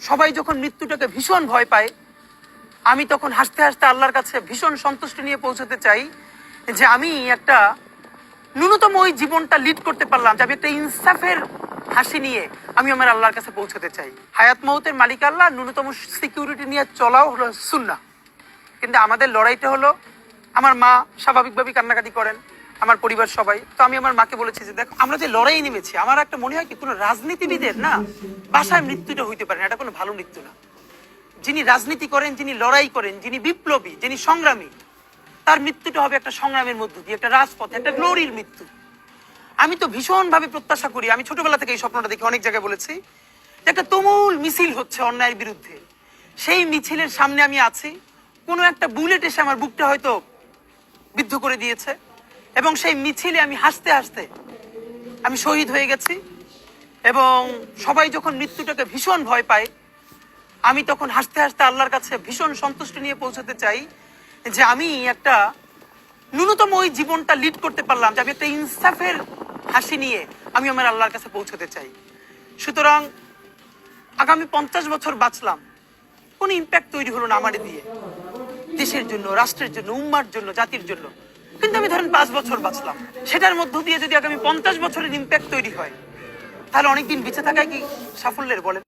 সবাই যখন মৃত্যুটাকে ভীষণ ভয় পায়, আমি তখন হাসতে হাসতে আল্লাহর কাছে ভীষণ সন্তুষ্টি নিয়ে পৌঁছতে চাই যে আমি একটা ন্যূনতম ওই জীবনটা লিড করতে পারলাম, যে আমি একটা ইনসাফের হাসি নিয়ে আমি আমার আল্লাহর কাছে পৌঁছতে চাই। হায়াত মৌতের মালিক আল্লাহ, ন্যূনতম সিকিউরিটি নিয়ে চলাও হলো সুন্নাহ। কিন্তু আমাদের লড়াইটা হলো, আমার মা স্বাভাবিকভাবেই কান্নাকাটি করেন, আমার পরিবার সবাই। তো আমি আমার মাকে বলেছি যে দেখো, আমরা যে লড়াই নেমেছি, আমার একটা মনে হয় কি, কোনো রাজনীতিবিদের না বাসায় মৃত্যুটা হইতে পারে না, এটা কোনো ভালো মৃত্যু না। যিনি রাজনীতি করেন, যিনি লড়াই করেন, যিনি বিপ্লবী, যিনি সংগ্রামী, তার মৃত্যুটা হবে একটা সংগ্রামের মধ্য দিয়ে, একটা রাজপথে, একটা গ্লোরির মৃত্যু। আমি তো ভীষণভাবে প্রত্যাশা করি, আমি ছোটবেলা থেকে এই স্বপ্নটা দেখি, অনেক জায়গায় বলেছি, যে একটা তুমুল মিছিল হচ্ছে অন্যায়ের বিরুদ্ধে, সেই মিছিলের সামনে আমি আছি, কোনো একটা বুলেট এসে আমার বুকটা হয়তো বিদ্ধ করে দিয়েছে, এবং সেই মিছিলে আমি হাসতে হাসতে আমি শহীদ হয়ে গেছি। এবং সবাই যখন মৃত্যুটাকে ভীষণ ভয় পায়, আমি তখন হাসতে হাসতে আল্লাহর কাছে ভীষণ সন্তুষ্টি নিয়ে পৌঁছতে চাই যে আমি একটা ন্যূনতম ওই জীবনটা লিড করতে পারলাম, যে আমি একটা ইনসাফের হাসি নিয়ে আমি আমার আল্লাহর কাছে পৌঁছতে চাই। সুতরাং আগামী 50 বছর বাঁচলাম, কোনো ইম্প্যাক্ট তৈরি হলো না আমার দিয়ে, দেশের জন্য, রাষ্ট্রের জন্য, উম্মার জন্য, জাতির জন্য। কিন্তু আমি ধরেন 5 বছর বাঁচলাম, সেটার মধ্য দিয়ে যদি আগামী 50 বছরের ইম্প্যাক্ট তৈরি হয়, তাহলে অনেকদিন বেঁচে থাকায় কি সাফল্যের বলেন?